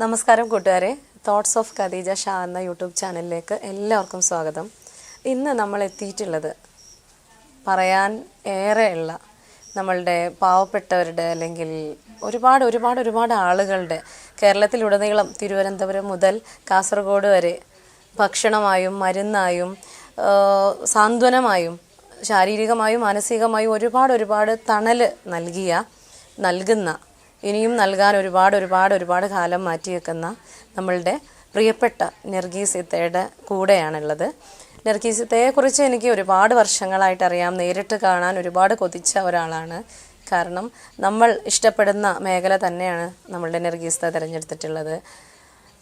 നമസ്കാരം കൂട്ടുകാരെ, thoughts of Khadija Shah എന്ന യൂട്യൂബ് ചാനലിലേക്ക് എല്ലാവർക്കും സ്വാഗതം. ഇന്ന് നമ്മൾ എത്തിയിട്ടുള്ളത് പറയാൻ ഏറെയുള്ള നമ്മളുടെ പാവപ്പെട്ടവരുടെ അല്ലെങ്കിൽ ഒരുപാട് ആളുകളുടെ കേരളത്തിലുടനീളം തിരുവനന്തപുരം മുതൽ കാസർഗോഡ് വരെ ഭക്ഷണമായും മരുന്നായും സാന്ത്വനമായും ശാരീരികമായും മാനസികമായും ഒരുപാട് തണൽ നൽകുന്ന ഇനിയും നൽകാൻ ഒരുപാട് കാലം മാറ്റിവെക്കുന്ന നമ്മളുടെ പ്രിയപ്പെട്ട നർഗീസ് ഇത്തയുടെ കൂടെയാണുള്ളത്. നർഗീസ് ഇത്തയെക്കുറിച്ച് എനിക്ക് ഒരുപാട് വർഷങ്ങളായിട്ട് അറിയാം. നേരിട്ട് കാണാൻ ഒരുപാട് കൊതിച്ച ഒരാളാണ്. കാരണം നമ്മൾ ഇഷ്ടപ്പെടുന്ന മേഖല തന്നെയാണ് നമ്മളുടെ നർഗീസ് തിരഞ്ഞെടുത്തിട്ടുള്ളത്.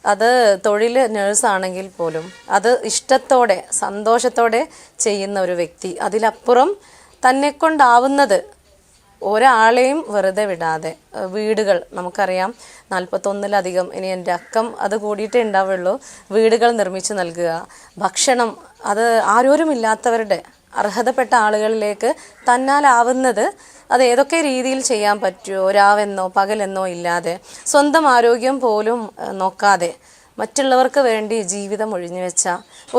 അത് തൊഴിൽ നേഴ്സാണെങ്കിൽ പോലും അത് ഇഷ്ടത്തോടെ സന്തോഷത്തോടെ ചെയ്യുന്ന ഒരു വ്യക്തി. അതിലപ്പുറം തന്നെക്കൊണ്ടാവുന്നത് ഒരാളെയും വെറുതെ വിടാതെ വീടുകൾ നമുക്കറിയാം 41-ലധികം, ഇനി എൻ്റെ അക്കം അത് കൂടിയിട്ടേ ഉണ്ടാവുള്ളൂ, വീടുകൾ നിർമ്മിച്ച് നൽകുക, ഭക്ഷണം അത് ആരോരുമില്ലാത്തവരുടെ അർഹതപ്പെട്ട ആളുകളിലേക്ക് തന്നാലാവുന്നത് അത് ഏതൊക്കെ രീതിയിൽ ചെയ്യാൻ പറ്റുമോ, രാവെന്നോ പകലെന്നോ ഇല്ലാതെ സ്വന്തം ആരോഗ്യം പോലും നോക്കാതെ മറ്റുള്ളവർക്ക് വേണ്ടി ജീവിതം ഒഴിഞ്ഞുവെച്ച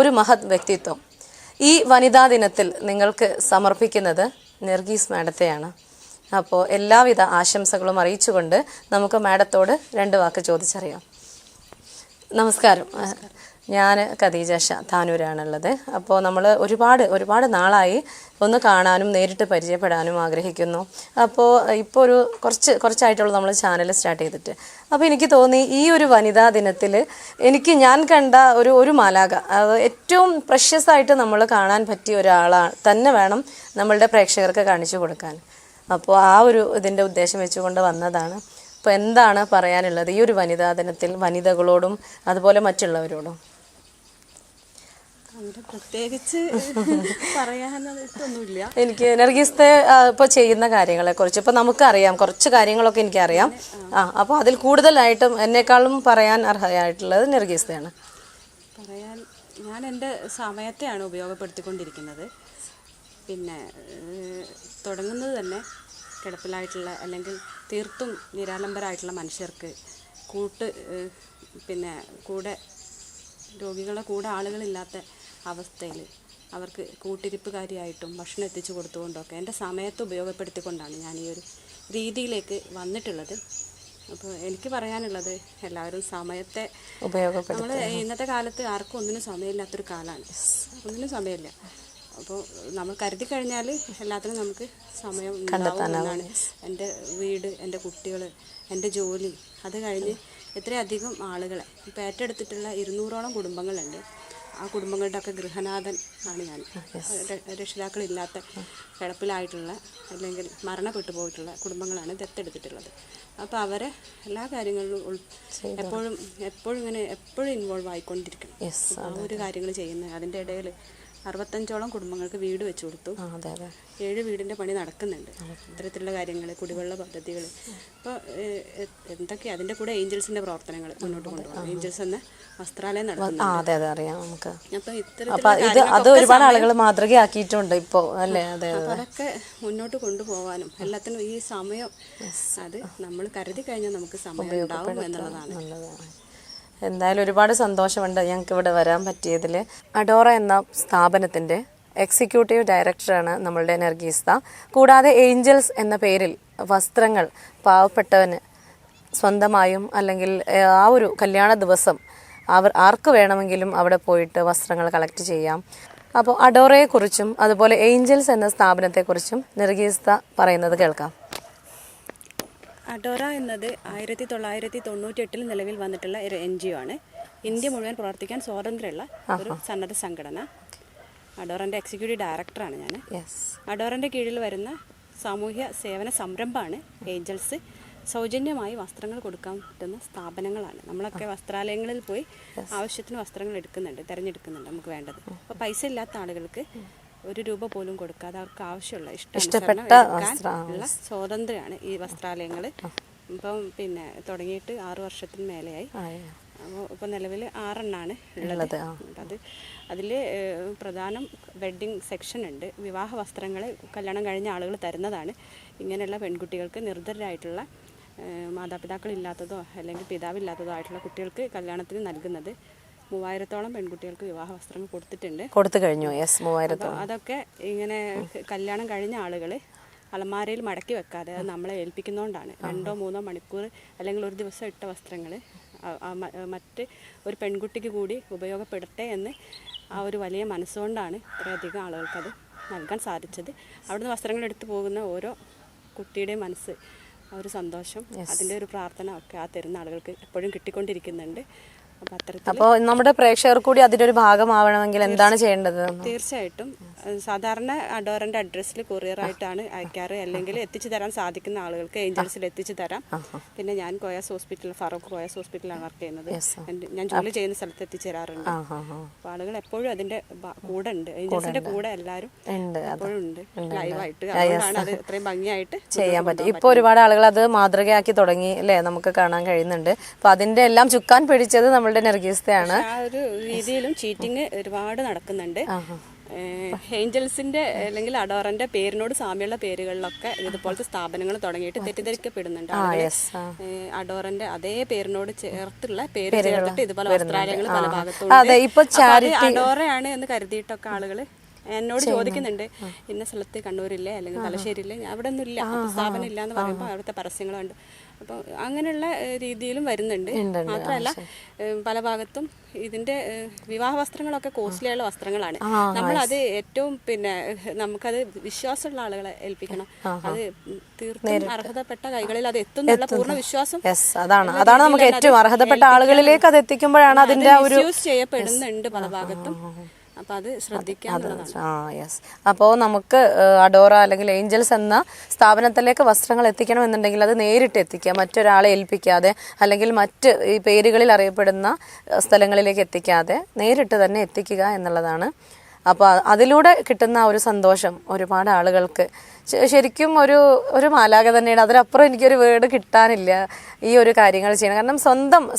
ഒരു മഹത് വ്യക്തിത്വം. ഈ വനിതാ ദിനത്തിൽ നിങ്ങൾക്ക് സമർപ്പിക്കുന്നത് നർഗീസ് മാഡത്തെയാണ്. അപ്പോൾ എല്ലാവിധ ആശംസകളും അറിയിച്ചുകൊണ്ട് നമുക്ക് മാഡത്തോട് 2 വാക്ക് ചോദിച്ചറിയാം. നമസ്കാരം, ഞാൻ ഖദീജ ഷാ താനൂരാണുള്ളത്. അപ്പോൾ നമ്മൾ ഒരുപാട് നാളായി ഒന്ന് കാണാനും നേരിട്ട് പരിചയപ്പെടാനും ആഗ്രഹിക്കുന്നു. അപ്പോൾ ഇപ്പോൾ കുറച്ചായിട്ടുള്ള നമ്മൾ ചാനൽ സ്റ്റാർട്ട് ചെയ്തിട്ട്. അപ്പോൾ എനിക്ക് തോന്നി ഈ ഒരു വനിതാ ദിനത്തിൽ ഞാൻ കണ്ട ഒരു മാലാഖ, ഏറ്റവും പ്രഷ്യസ് ആയിട്ട് നമ്മൾ കാണാൻ പറ്റിയ ഒരാളാണ് തന്നെ വേണം നമ്മളുടെ പ്രേക്ഷകർക്ക് കാണിച്ചു കൊടുക്കാൻ. അപ്പോൾ ഇതിൻ്റെ ഉദ്ദേശം വെച്ചുകൊണ്ട് വന്നതാണ്. അപ്പോൾ എന്താണ് പറയാനുള്ളത് ഈ ഒരു വനിതാ ദിനത്തിൽ വനിതകളോടും അതുപോലെ മറ്റുള്ളവരോടും? പ്രത്യേകിച്ച് പറയാനൊന്നുമില്ല. എനിക്ക് നർഗീസ് ഇപ്പോൾ ചെയ്യുന്ന കാര്യങ്ങളെക്കുറിച്ച് ഇപ്പോൾ നമുക്കറിയാം, കുറച്ച് കാര്യങ്ങളൊക്കെ എനിക്കറിയാം. അപ്പോൾ അതിൽ കൂടുതലായിട്ടും എന്നെക്കാളും പറയാൻ അർഹയായിട്ടുള്ളത് നർഗീസയാണ്. ഞാൻ എൻ്റെ സമയത്തെയാണ് ഉപയോഗപ്പെടുത്തിക്കൊണ്ടിരിക്കുന്നത്. പിന്നെ തുടങ്ങുന്നത് തന്നെ കിടപ്പിലായിട്ടുള്ള അല്ലെങ്കിൽ തീർത്തും നിരാലംബരായിട്ടുള്ള മനുഷ്യർക്ക് കൂടെ രോഗികളെ കൂടെ ആളുകളില്ലാത്ത അവസ്ഥയിൽ അവർക്ക് കൂട്ടിരിപ്പുകാരിയായിട്ടും ഭക്ഷണം എത്തിച്ചു കൊടുത്തുകൊണ്ടൊക്കെ എൻ്റെ സമയത്ത് ഉപയോഗപ്പെടുത്തിക്കൊണ്ടാണ് ഞാൻ ഈ ഒരു രീതിയിലേക്ക് വന്നിട്ടുള്ളത്. അപ്പോൾ എനിക്ക് പറയാനുള്ളത്, എല്ലാവരും സമയത്തെ നമ്മൾ ഇന്നത്തെ കാലത്ത് ആർക്കും ഒന്നിനും സമയമില്ലാത്തൊരു കാലമാണ്. ഒന്നിനും സമയമില്ല. അപ്പോൾ നമ്മൾ കരുതി കഴിഞ്ഞാൽ എല്ലാത്തിനും നമുക്ക് സമയം ഉണ്ടാവുമെന്നാണ്. എൻ്റെ വീട്, എൻ്റെ കുട്ടികൾ, എൻ്റെ ജോലി, അത് കഴിഞ്ഞ് എത്രയധികം ആളുകളെ ഇപ്പോൾ ഏറ്റെടുത്തിട്ടുള്ള 200ഓളം കുടുംബങ്ങളുണ്ട്. ആ കുടുംബങ്ങളുടെ ഒക്കെ ഗൃഹനാഥൻ ആണ് ഞാൻ. രക്ഷിതാക്കളില്ലാത്ത കിടപ്പിലായിട്ടുള്ള അല്ലെങ്കിൽ മരണപ്പെട്ടു പോയിട്ടുള്ള കുടുംബങ്ങളാണ് ദത്തെടുത്തിട്ടുള്ളത്. അപ്പോൾ അവരെ എല്ലാ കാര്യങ്ങളിലും എപ്പോഴും ഇൻവോൾവ് ആയിക്കൊണ്ടിരിക്കണം. ആ ഒരു കാര്യങ്ങൾ ചെയ്യുന്നത്. അതിൻ്റെ ഇടയിൽ 65ഓളം കുടുംബങ്ങൾക്ക് വീട് വെച്ചു കൊടുത്തു. 7 വീടിൻ്റെ പണി നടക്കുന്നുണ്ട്. ഇത്തരത്തിലുള്ള കാര്യങ്ങൾ, കുടിവെള്ള പദ്ധതികൾ. അപ്പോൾ എന്തൊക്കെ അതിൻ്റെ കൂടെ ഏഞ്ചൽസിൻ്റെ പ്രവർത്തനങ്ങൾ മുന്നോട്ട് കൊണ്ടുപോകണം. ഏഞ്ചൽസ് എന്ന വസ്ത്രാലയം നടത്തുന്നുണ്ട്. അപ്പോൾ ഒരുപാട് ആളുകൾ മാതൃകയാക്കിയിട്ടുണ്ട് ഇപ്പോൾ, അല്ലേ? അപ്പോൾ അതൊക്കെ മുന്നോട്ട് കൊണ്ടുപോകാനും എല്ലാത്തിനും ഈ സമയം അത് നമ്മൾ കരുതി കഴിഞ്ഞാൽ നമുക്ക് സമയം ഉണ്ടാവും എന്നുള്ളതാണ്. എന്തായാലും ഒരുപാട് സന്തോഷമുണ്ട് ഞങ്ങൾക്ക് ഇവിടെ വരാൻ പറ്റിയതിൽ. അഡോറ എന്ന സ്ഥാപനത്തിൻ്റെ എക്സിക്യൂട്ടീവ് ഡയറക്ടറാണ് നമ്മളുടെ നർഗീസ്. കൂടാതെ ഏഞ്ചൽസ് എന്ന പേരിൽ വസ്ത്രങ്ങൾ പാവപ്പെട്ടവന് സ്വന്തമായും അല്ലെങ്കിൽ ആ ഒരു കല്യാണ ദിവസം ആർക്ക് വേണമെങ്കിലും അവിടെ പോയിട്ട് വസ്ത്രങ്ങൾ കളക്ട് ചെയ്യാം. അപ്പോൾ അഡോറയെക്കുറിച്ചും അതുപോലെ ഏഞ്ചൽസ് എന്ന സ്ഥാപനത്തെക്കുറിച്ചും നർഗീസ് പറയുന്നത് കേൾക്കാം. അഡോറ എന്നത് 1998 നിലവിൽ വന്നിട്ടുള്ള ഒരു NGO ആണ്. ഇന്ത്യ മുഴുവൻ പ്രവർത്തിക്കാൻ സ്വാതന്ത്ര്യമുള്ള ഒരു സന്നദ്ധ സംഘടന. അഡോറൻ്റെ എക്സിക്യൂട്ടീവ് ഡയറക്ടറാണ് ഞാൻ. അഡോറൻ്റെ കീഴിൽ വരുന്ന സാമൂഹ്യ സേവന സംരംഭമാണ് ഏഞ്ചൽസ്. സൗജന്യമായി വസ്ത്രങ്ങൾ കൊടുക്കാൻ പറ്റുന്ന സ്ഥാപനങ്ങളാണ്. നമ്മളൊക്കെ വസ്ത്രാലയങ്ങളിൽ പോയി ആവശ്യത്തിന് വസ്ത്രങ്ങൾ തിരഞ്ഞെടുക്കുന്നുണ്ട് നമുക്ക് വേണ്ടത്. അപ്പോൾ പൈസ ഇല്ലാത്ത ആളുകൾക്ക് ₹1 പോലും കൊടുക്കാതെ അവർക്ക് ആവശ്യമുള്ള ഇഷ്ടപ്പെട്ട സ്വാതന്ത്ര്യമാണ് ഈ വസ്ത്രാലയങ്ങൾ. ഇപ്പം തുടങ്ങിയിട്ട് 6 വർഷത്തിന് മേലെയായി. അപ്പോൾ ഇപ്പോൾ നിലവിൽ 6 എണ്ണമാണ് ഉള്ളത്. അതിൽ പ്രധാനം വെഡ്ഡിങ് സെക്ഷൻ ഉണ്ട്. വിവാഹ വസ്ത്രങ്ങൾ കല്യാണം കഴിഞ്ഞ ആളുകൾ തരുന്നതാണ്. ഇങ്ങനെയുള്ള പെൺകുട്ടികൾക്ക് നിർദ്ധരായിട്ടുള്ള മാതാപിതാക്കളില്ലാത്തതോ അല്ലെങ്കിൽ പിതാവില്ലാത്തതോ ആയിട്ടുള്ള കുട്ടികൾക്ക് കല്യാണത്തിന് നൽകുന്നത് 3000-ഓളം പെൺകുട്ടികൾക്ക് വിവാഹ വസ്ത്രങ്ങൾ കൊടുത്തു കഴിഞ്ഞു. യെസ്, 3000. അതൊക്കെ ഇങ്ങനെ കല്യാണം കഴിഞ്ഞ ആളുകൾ അലമാരയിൽ മടക്കി വെക്കാതെ അത് നമ്മളെ ഏൽപ്പിക്കുന്നതുകൊണ്ടാണ് 2-3 മണിക്കൂർ അല്ലെങ്കിൽ ഒരു ദിവസം ഇട്ട വസ്ത്രങ്ങൾ മറ്റ് ഒരു പെൺകുട്ടിക്ക് കൂടി ഉപയോഗപ്പെടട്ടെ എന്ന് ആ ഒരു വലിയ മനസ്സുകൊണ്ടാണ് ഇത്രയധികം ആളുകൾക്കത് നൽകാൻ സാധിച്ചത്. അവിടുന്ന് വസ്ത്രങ്ങൾ എടുത്തു പോകുന്ന ഓരോ കുട്ടിയുടെയും മനസ്സ്, ആ ഒരു സന്തോഷം, അതിൻ്റെ ഒരു പ്രാർത്ഥന ഒക്കെ ആ തരുന്ന ആളുകൾക്ക് എപ്പോഴും കിട്ടിക്കൊണ്ടിരിക്കുന്നുണ്ട്. അപ്പോൾ നമ്മുടെ പ്രേക്ഷകർ കൂടി അതിൻ്റെ ഒരു ഭാഗമാവണമെങ്കിൽ എന്താണ് ചെയ്യേണ്ടത്? തീർച്ചയായിട്ടും സാധാരണ അഡോറിൻ്റെ അഡ്രസ്സിൽ കൊറിയറായിട്ടാണ് അയക്കാറ്, അല്ലെങ്കിൽ എത്തിച്ചു തരാൻ സാധിക്കുന്ന ആളുകൾക്ക് ഏഞ്ചൽസിൽ എത്തിച്ചു തരാം. പിന്നെ ഞാൻ കോയാസ് ഹോസ്പിറ്റൽ, ഫറൂഖ് കോയാസ് ഹോസ്പിറ്റലാണ് വർക്ക് ചെയ്യുന്നത്. ഞാൻ ജോലി ചെയ്യുന്ന സ്ഥലത്ത് എത്തിച്ചു തരാറുണ്ട്. അപ്പോൾ ആളുകൾ എപ്പോഴും അതിൻ്റെ കൂടെ ഉണ്ട്, ഏഞ്ചൽസിന്റെ കൂടെ എല്ലാവരും എപ്പോഴും ഉണ്ട് ലൈവായിട്ട്. അതുകൊണ്ടാണ് അത് ഇത്രയും ഭംഗിയായിട്ട് ചെയ്യാൻ പറ്റും. ഇപ്പോൾ ഒരുപാട് ആളുകൾ അത് മാതൃകയാക്കി തുടങ്ങി അല്ലേ, നമുക്ക് കാണാൻ കഴിയുന്നുണ്ട്. അപ്പോൾ അതിൻ്റെ എല്ലാം ചുക്കാൻ പിടിച്ചത് നമ്മളുടെ നർഗീസയാണ്. ആ ഒരു രീതിയിലും ചീറ്റിംഗ് ഒരുപാട് നടക്കുന്നുണ്ട്. ഏഞ്ചൽസിന്റെ അല്ലെങ്കിൽ അഡോറിന്റെ പേരിനോട് സാമ്യമുള്ള പേരുകളിലൊക്കെ ഇതുപോലത്തെ സ്ഥാപനങ്ങൾ തുടങ്ങിയിട്ട് തെറ്റിദ്ധരിക്കപ്പെടുന്നുണ്ട്. അഡോറിന്റെ അതേ പേരിനോട് ചേർത്തുള്ള പേര് ചേർത്തിട്ട് ഇതുപോലെ വസ്ത്രാലയങ്ങൾ പല ഭാഗത്തും അഡോറയാണ് എന്ന് കരുതിയിട്ടൊക്കെ ആളുകൾ എന്നോട് ചോദിക്കുന്നുണ്ട്, ഇന്ന സ്ഥലത്ത് കണ്ണൂരില്ലേ അല്ലെങ്കിൽ തലശ്ശേരിയില്ലേ, അവിടെ ഒന്നും ഇല്ല, സ്ഥാപനം ഇല്ല എന്ന് പറയുമ്പോൾ അവിടുത്തെ പരസ്യങ്ങളുണ്ട്. അപ്പോൾ അങ്ങനെയുള്ള രീതിയിലും വരുന്നുണ്ട്. മാത്രമല്ല പല ഭാഗത്തും ഇതിന്റെ വിവാഹ വസ്ത്രങ്ങളൊക്കെ കോസ്റ്റ്ലി ആയുള്ള വസ്ത്രങ്ങളാണ്. നമ്മളത് ഏറ്റവും നമുക്കത് വിശ്വാസമുള്ള ആളുകളെ ഏൽപ്പിക്കണം. അത് തീർത്തും അർഹതപ്പെട്ട കൈകളിൽ അത് എത്തുന്നുള്ള പൂർണ്ണ വിശ്വാസം, അതാണ് നമുക്ക് ഏറ്റവും അർഹതപ്പെട്ട ആളുകളിലേക്ക് അത് എത്തിക്കുമ്പോഴാണ് അതിന്റെ ഒരു യൂസ് ചെയ്യപ്പെടുന്നുണ്ട് പല ഭാഗത്തും. അപ്പോൾ അത് ശ്രദ്ധിക്കാനുള്ളതാണ്. അപ്പോൾ നമുക്ക് അഡോറ അല്ലെങ്കിൽ ഏഞ്ചൽസ് എന്ന സ്ഥാപനത്തിലേക്ക് വസ്ത്രങ്ങൾ എത്തിക്കണമെന്നുണ്ടെങ്കിൽ അത് നേരിട്ട് എത്തിക്കുക, മറ്റൊരാളെ ഏൽപ്പിക്കാതെ അല്ലെങ്കിൽ മറ്റ് ഈ പേരുകളിൽ അറിയപ്പെടുന്ന സ്ഥലങ്ങളിലേക്ക് എത്തിക്കാതെ നേരിട്ട് തന്നെ എത്തിക്കുക എന്നുള്ളതാണ്. അപ്പോൾ അതിലൂടെ കിട്ടുന്ന ഒരു സന്തോഷം ഒരുപാട് ആളുകൾക്ക് ശരിക്കും ഒരു മാലാഖ തന്നെയാണ്. അതിനപ്പുറം എനിക്കൊരു വേർഡ് കിട്ടാനില്ല ഈ ഒരു കാര്യങ്ങൾ ചെയ്യണം. കാരണം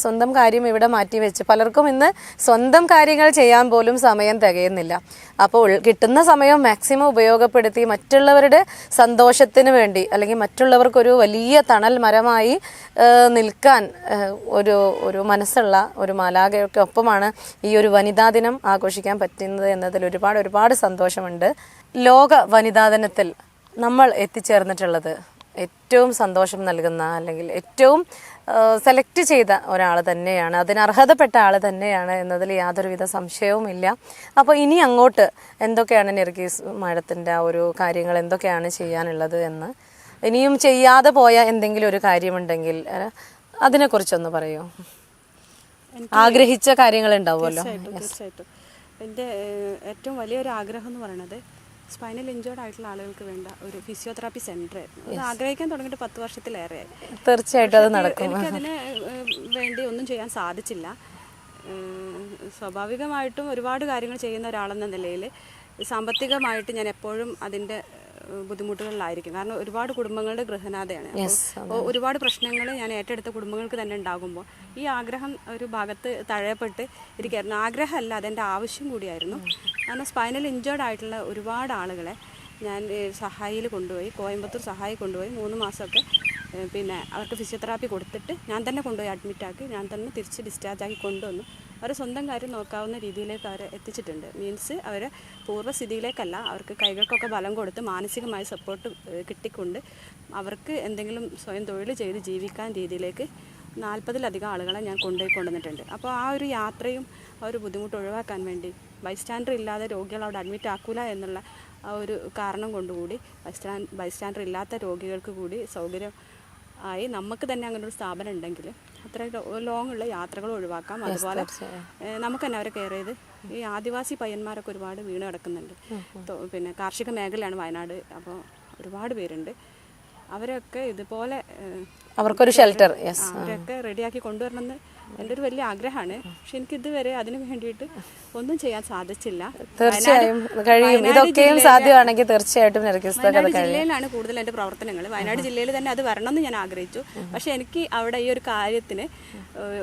സ്വന്തം കാര്യം ഇവിടെ മാറ്റി വെച്ച് പലർക്കും ഇന്ന് സ്വന്തം കാര്യങ്ങൾ ചെയ്യാൻ പോലും സമയം തികയുന്നില്ല. അപ്പോൾ കിട്ടുന്ന സമയം മാക്സിമം ഉപയോഗപ്പെടുത്തി മറ്റുള്ളവരുടെ സന്തോഷത്തിന് വേണ്ടി അല്ലെങ്കിൽ മറ്റുള്ളവർക്കൊരു വലിയ തണൽ മരമായി നിൽക്കാൻ ഒരു മനസ്സുള്ള ഒരു മാലാഖയൊക്കെ ഒപ്പമാണ് ഈ ഒരു വനിതാ ദിനം ആഘോഷിക്കാൻ പറ്റുന്നത് എന്നതിൽ ഒരുപാട് സന്തോഷമുണ്ട്. ലോക വനിതാ ദിനത്തിൽ നമ്മൾ എത്തിച്ചേർന്നിട്ടുള്ളത് ഏറ്റവും സന്തോഷം നൽകുന്ന അല്ലെങ്കിൽ ഏറ്റവും സെലക്ട് ചെയ്ത ഒരാൾ തന്നെയാണ്, അതിന് അർഹതപ്പെട്ട ആൾ തന്നെയാണ് എന്നതിൽ യാതൊരുവിധ സംശയവുമില്ല. അപ്പോൾ ഇനി അങ്ങോട്ട് എന്തൊക്കെയാണ് നർഗീസ് മാഡത്തിൻ്റെ ആ ഒരു കാര്യങ്ങൾ എന്തൊക്കെയാണ് ചെയ്യാനുള്ളത് എന്ന്, ഇനിയും ചെയ്യാതെ പോയ എന്തെങ്കിലും ഒരു കാര്യമുണ്ടെങ്കിൽ അതിനെക്കുറിച്ചൊന്ന് പറയൂ. ആഗ്രഹിച്ച കാര്യങ്ങൾ ഉണ്ടാവുമല്ലോ. തീർച്ചയായിട്ടും എൻ്റെ ഏറ്റവും വലിയൊരു ആഗ്രഹം എന്ന് പറയുന്നത് സ്പൈനൽ ഇഞ്ചേർഡ് ആയിട്ടുള്ള ആളുകൾക്ക് വേണ്ട ഒരു ഫിസിയോതെറാപ്പി സെന്റർ ആയിരുന്നു. അത് ആഗ്രഹിക്കാൻ തുടങ്ങിയിട്ട് 10 വർഷത്തിലേറെയായി. തീർച്ചയായിട്ടും അത് നടക്കും. എനിക്കതിന് വേണ്ടി ഒന്നും ചെയ്യാൻ സാധിച്ചില്ല. സ്വാഭാവികമായിട്ടും ഒരുപാട് കാര്യങ്ങൾ ചെയ്യുന്ന ഒരാളെന്ന നിലയിൽ സാമ്പത്തികമായിട്ട് ഞാൻ എപ്പോഴും അതിൻ്റെ ബുദ്ധിമുട്ടുകളിലായിരിക്കും. കാരണം ഒരുപാട് കുടുംബങ്ങളുടെ ഗൃഹനാഥയാണ്. അപ്പോൾ ഒരുപാട് പ്രശ്നങ്ങൾ ഞാൻ ഏറ്റെടുത്ത കുടുംബങ്ങൾക്ക് തന്നെ ഉണ്ടാകുമ്പോൾ ഈ ആഗ്രഹം ഒരു ഭാഗത്ത് തഴയപ്പെട്ട് ഇരിക്കുകയായിരുന്നു. ആഗ്രഹമല്ല, അതെൻ്റെ ആവശ്യം കൂടിയായിരുന്നു. കാരണം സ്പൈനൽ ഇഞ്ചേർഡ് ആയിട്ടുള്ള ഒരുപാട് ആളുകളെ ഞാൻ സഹായിയിൽ കൊണ്ടുപോയി, കോയമ്പത്തൂർ സഹായി കൊണ്ടുപോയി 3 മാസമൊക്കെ അവർക്ക് ഫിസിയോതെറാപ്പി കൊടുത്തിട്ട് ഞാൻ തന്നെ കൊണ്ടുപോയി അഡ്മിറ്റാക്കി, ഞാൻ തന്നെ തിരിച്ച് ഡിസ്ചാർജാക്കി കൊണ്ടുവന്നു. അവർ സ്വന്തം കാര്യം നോക്കാവുന്ന രീതിയിലേക്ക് അവരെ എത്തിച്ചിട്ടുണ്ട്. മീൻസ് അവരെ പൂർവ്വസ്ഥിതിയിലേക്കല്ല, അവർക്ക് കൈകൾക്കൊക്കെ ബലം കൊടുത്ത് മാനസികമായ സപ്പോർട്ട് കിട്ടിക്കൊണ്ട് അവർക്ക് എന്തെങ്കിലും സ്വയം തൊഴിൽ ചെയ്ത് ജീവിക്കാൻ രീതിയിലേക്ക് 40-ലധികം ആളുകളെ ഞാൻ കൊണ്ടുവന്നിട്ടുണ്ട്. അപ്പോൾ ആ ഒരു യാത്രയും ആ ഒരു ബുദ്ധിമുട്ട് ഒഴിവാക്കാൻ വേണ്ടി ബൈസ്റ്റാൻഡർ ഇല്ലാതെ രോഗികൾ അവിടെ അഡ്മിറ്റ് ആക്കൂല എന്നുള്ള ആ ഒരു കാരണം കൊണ്ടുകൂടി ബൈസ്റ്റാൻഡർ ഇല്ലാത്ത രോഗികൾക്ക് കൂടി സൗകര്യം ആയി നമുക്ക് തന്നെ അങ്ങനെ ഒരു സ്ഥാപനം ഉണ്ടെങ്കിൽ അത്ര ലോങ് ഉള്ള യാത്രകൾ ഒഴിവാക്കാം. അതുപോലെ നമുക്ക് തന്നെ അവരെ കെയർ ചെയ്ത് ഈ ആദിവാസി പയ്യന്മാരൊക്കെ ഒരുപാട് വീണ് കിടക്കുന്നുണ്ട്. കാർഷിക മേഖലയാണ് വയനാട്. അപ്പോൾ ഒരുപാട് പേരുണ്ട്. അവരൊക്കെ ഇതുപോലെ അവർക്കൊരു ഷെൽട്ടർ അവരൊക്കെ റെഡിയാക്കി കൊണ്ടുവരണമെന്ന് എൻ്റെ ഒരു വലിയ ആഗ്രഹമാണ്. പക്ഷെ എനിക്കിതുവരെ അതിന് വേണ്ടിയിട്ട് ഒന്നും ചെയ്യാൻ സാധിച്ചില്ല. തീർച്ചയായും കഴിയും, ഇതൊക്കെയും സാധ്യമാണെങ്കിൽ തീർച്ചയായിട്ടും വയനാട് ജില്ലയിലാണ് കൂടുതൽ എൻ്റെ പ്രവർത്തനങ്ങൾ. വയനാട് ജില്ലയിൽ തന്നെ അത് വരണമെന്ന് ഞാൻ ആഗ്രഹിച്ചു. പക്ഷെ എനിക്ക് അവിടെ ഈ ഒരു കാര്യത്തിന്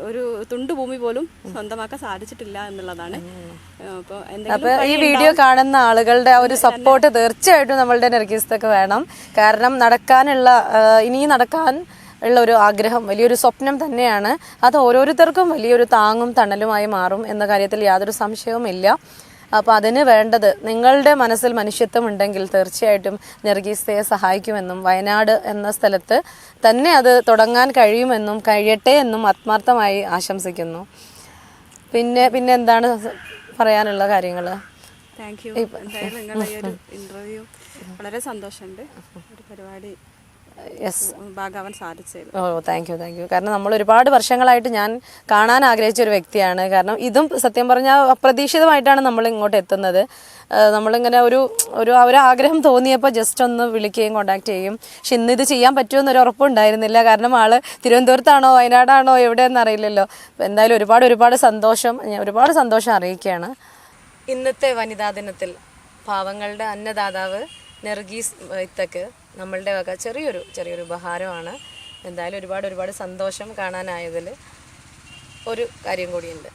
ഒരു തുണ്ടുഭൂമി പോലും സ്വന്തമാക്കാൻ സാധിച്ചിട്ടില്ല എന്നുള്ളതാണ്. അപ്പോൾ ഈ വീഡിയോ കാണുന്ന ആളുകളുടെ ഒരു സപ്പോർട്ട് തീർച്ചയായിട്ടും നമ്മളുടെ നർഗീസത്തൊക്കെ വേണം. കാരണം ഇനി നടക്കാൻ ഉള്ള ഒരു ആഗ്രഹം, വലിയൊരു സ്വപ്നം തന്നെയാണ്. അത് ഓരോരുത്തർക്കും വലിയൊരു താങ്ങും തണലുമായി മാറും എന്ന കാര്യത്തിൽ യാതൊരു സംശയവുമില്ല. അപ്പോൾ അതിന് വേണ്ടത് നിങ്ങളുടെ മനസ്സിൽ മനുഷ്യത്വം ഉണ്ടെങ്കിൽ തീർച്ചയായിട്ടും നർഗീസയെ സഹായിക്കുമെന്നും വയനാട് എന്ന സ്ഥലത്ത് തന്നെ അത് തുടങ്ങാൻ കഴിയുമെന്നും കഴിയട്ടെ എന്നും ആത്മാർത്ഥമായി ആശംസിക്കുന്നു. പിന്നെ എന്താണ് പറയാനുള്ള കാര്യങ്ങൾ? Thank you. എന്തായാലും നിങ്ങളുടെ ഈ ഒരു ഇൻ്റർവ്യൂ വളരെ സന്തോഷമുണ്ട്. ഒരു പരിപാടി ഭാഗമാവാൻ സാധിച്ചത്. Thank you. കാരണം നമ്മൾ ഒരുപാട് വർഷങ്ങളായിട്ട് ഞാൻ കാണാൻ ആഗ്രഹിച്ച ഒരു വ്യക്തിയാണ്. കാരണം ഇതും സത്യം പറഞ്ഞാൽ അപ്രതീക്ഷിതമായിട്ടാണ് നമ്മൾ ഇങ്ങോട്ട് എത്തുന്നത്. നമ്മളിങ്ങനെ ഒരു ആഗ്രഹം തോന്നിയപ്പോൾ ജസ്റ്റ് ഒന്ന് വിളിക്കുകയും കോണ്ടാക്ട് ചെയ്യും. പക്ഷെ ഇന്ന് ഇത് ചെയ്യാൻ പറ്റുമെന്നൊരു ഉറപ്പുണ്ടായിരുന്നില്ല. കാരണം ആള് തിരുവനന്തപുരത്താണോ വയനാടാണോ എവിടെയെന്ന് അറിയില്ലല്ലോ. എന്തായാലും ഒരുപാട് സന്തോഷം അറിയിക്കുകയാണ്. ഇന്നത്തെ വനിതാ ദിനത്തിൽ പാവങ്ങളുടെ അന്നദാതാവ് നർഗീസ് വൈത്തക്ക് നമ്മളുടെ വക ചെറിയൊരു ഉപഹാരമാണ്. എന്തായാലും ഒരുപാട് സന്തോഷം കാണാനായതിൽ. ഒരു കാര്യം കൂടിയുണ്ട്.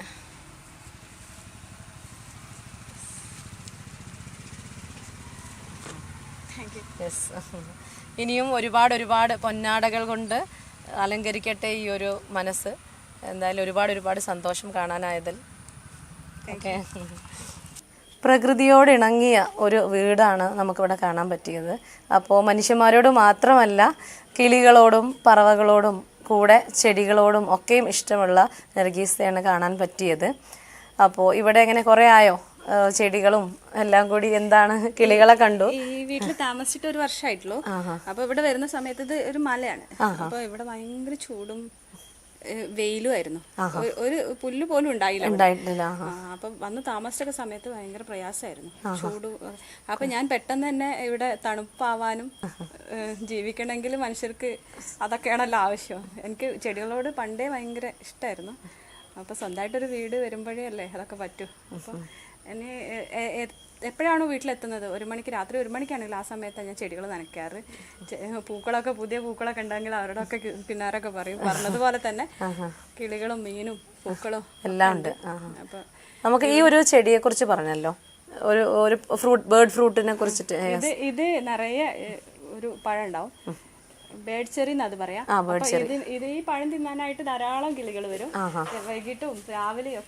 യെസ്, ഇനിയും ഒരുപാട് പൊന്നാടകൾ കൊണ്ട് അലങ്കരിക്കട്ടെ ഈ ഒരു മനസ്സ്. എന്തായാലും ഒരുപാട് സന്തോഷം കാണാനായതിൽ. ഓക്കെ, പ്രകൃതിയോട് ഇണങ്ങിയ ഒരു വീടാണ് നമുക്കിവിടെ കാണാൻ പറ്റിയത്. അപ്പോൾ മനുഷ്യന്മാരോട് മാത്രമല്ല, കിളികളോടും പറവകളോടും കൂടെ ചെടികളോടും ഒക്കെയും ഇഷ്ടമുള്ള നർഗീസയാണ് കാണാൻ പറ്റിയത്. അപ്പോൾ ഇവിടെ എങ്ങനെ കുറേ ആയോ ചെടികളും എല്ലാം കൂടി? എന്താണ്, കിളികളെ കണ്ടു. ഈ വീട്ടിൽ താമസിച്ചിട്ട് 1 വർഷമായിട്ടുള്ളൂ. അപ്പൊ ഇവിടെ വരുന്ന സമയത്ത് ഇത് ഒരു മലയാണ്. അപ്പൊ ഇവിടെ ഭയങ്കര ചൂടും വെയിലുമായിരുന്നു. ഒരു പുല്ല് പോലും ഉണ്ടായില്ല. അപ്പൊ വന്ന് താമസിച്ച സമയത്ത് ഭയങ്കര പ്രയാസമായിരുന്നു, ചൂട്. അപ്പൊ ഞാൻ പെട്ടെന്ന് തന്നെ ഇവിടെ തണുപ്പാവാനും ജീവിക്കണമെങ്കിൽ മനുഷ്യർക്ക് അതൊക്കെയാണല്ലോ ആവശ്യം. എനിക്ക് ചെടികളോട് പണ്ടേ ഭയങ്കര ഇഷ്ടമായിരുന്നു. അപ്പൊ സ്വന്തമായിട്ടൊരു വീട് വരുമ്പോഴേ അല്ലേ അതൊക്കെ പറ്റൂ. അപ്പൊ എന്നെ എപ്പോഴാണോ വീട്ടിലെത്തുന്നത്, രാത്രി 1 മണിക്കാണെങ്കിൽ ആ സമയത്താണ് ഞാൻ ചെടികൾ നനയ്ക്കാറ്. പുതിയ പൂക്കളൊക്കെ ഉണ്ടെങ്കിൽ അവരോടൊക്കെ പിന്നാരൊക്കെ പറഞ്ഞതുപോലെ തന്നെ കിളികളും മീനും പൂക്കളും എല്ലാം ഉണ്ട്. അപ്പൊ നമുക്ക് ഈ ഒരു ചെടിയെ കുറിച്ച് പറഞ്ഞല്ലോ, ഒരു ബേർഡ് ഫ്രൂട്ടിനെ കുറിച്ചിട്ട്. ഇത് നിറയെ ഒരു പഴം ഉണ്ടാവും, ബേഡ് ചെറി അത് പറയാം. ഇത് ഈ പഴം തിന്നാനായിട്ട് ധാരാളം കിളികൾ വരും. വൈകിട്ടും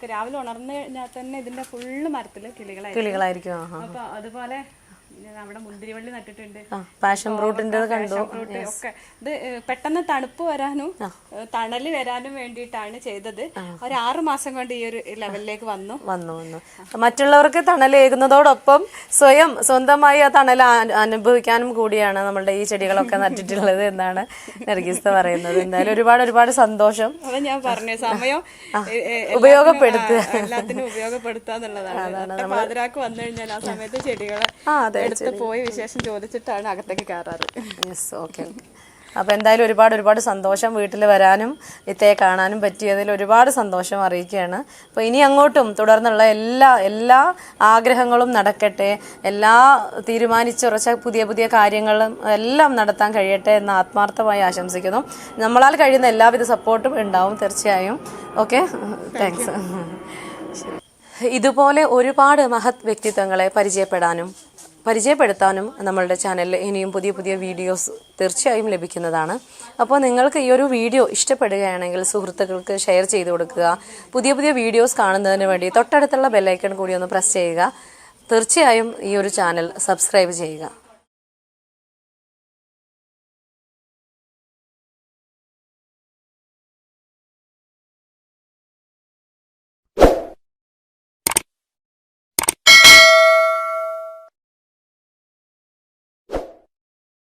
രാവിലെ ഉണർന്നു കഴിഞ്ഞാൽ തന്നെ ഇതിന്റെ ഫുള്ള് മരത്തില് കിളികളായിരിക്കും. അപ്പൊ അതുപോലെ നമ്മുടെ മുന്തിരിവള്ളി നട്ടിട്ടുണ്ട്, പാഷൻ ഫ്രൂട്ടിന്റെ കണ്ടു. ഒക്കെ ഇത് പെട്ടെന്ന് തണുപ്പ് വരാനും തണല് വരാനും വേണ്ടിയിട്ടാണ് ചെയ്തത്. 6 മാസം കൊണ്ട് ഈ ഒരു ലെവലിലേക്ക് വന്നു. മറ്റുള്ളവർക്ക് തണലേകുന്നതോടൊപ്പം സ്വന്തമായി ആ തണൽ അനുഭവിക്കാനും കൂടിയാണ് നമ്മളുടെ ഈ ചെടികളൊക്കെ നട്ടിട്ടുള്ളത് എന്നാണ് നർഗീസ പറയുന്നത്. എന്തായാലും ഒരുപാട് സന്തോഷം. അത് ഞാൻ പറഞ്ഞ സമയം ഉപയോഗപ്പെടുത്തുക, എല്ലാത്തിനും ഉപയോഗപ്പെടുത്തുക എന്നുള്ളതാണ്. പാതിരാക്ക് വന്നു കഴിഞ്ഞാൽ ആ സമയത്ത് ചെടികളെ എടുത്ത് പോയി വിശേഷം ചോദിച്ചിട്ടാണ് അകത്തേക്ക് കയറാറ്. Yes, okay. അപ്പോൾ എന്തായാലും ഒരുപാട് സന്തോഷം. വീട്ടിൽ വരാനും ഇത്തയെ കാണാനും പറ്റിയതിൽ ഒരുപാട് സന്തോഷം അറിയിക്കുകയാണ്. അപ്പോൾ ഇനി അങ്ങോട്ടും തുടർന്നുള്ള എല്ലാ ആഗ്രഹങ്ങളും നടക്കട്ടെ, എല്ലാ തീരുമാനിച്ചുറച്ച പുതിയ കാര്യങ്ങളും എല്ലാം നടത്താൻ കഴിയട്ടെ എന്ന് ആത്മാർത്ഥമായി ആശംസിക്കുന്നു. നമ്മളാൽ കഴിയുന്ന എല്ലാവിധ സപ്പോർട്ടും ഉണ്ടാവും തീർച്ചയായും. Okay, thanks. ഇതുപോലെ ഒരുപാട് മഹത് വ്യക്തിത്വങ്ങളെ പരിചയപ്പെടുത്താനും നമ്മളുടെ ചാനലിൽ ഇനിയും പുതിയ വീഡിയോസ് തീർച്ചയായും ലഭിക്കുന്നതാണ്. അപ്പോൾ നിങ്ങൾക്ക് ഈ ഒരു വീഡിയോ ഇഷ്ടപ്പെടുകയാണെങ്കിൽ സുഹൃത്തുക്കൾക്ക് ഷെയർ ചെയ്ത് കൊടുക്കുക. പുതിയ വീഡിയോസ് കാണുന്നതിന് വേണ്ടി തൊട്ടടുത്തുള്ള ബെല്ലൈക്കൺ കൂടി ഒന്ന് പ്രസ് ചെയ്യുക. തീർച്ചയായും ഈ ഒരു ചാനൽ സബ്സ്ക്രൈബ് ചെയ്യുക.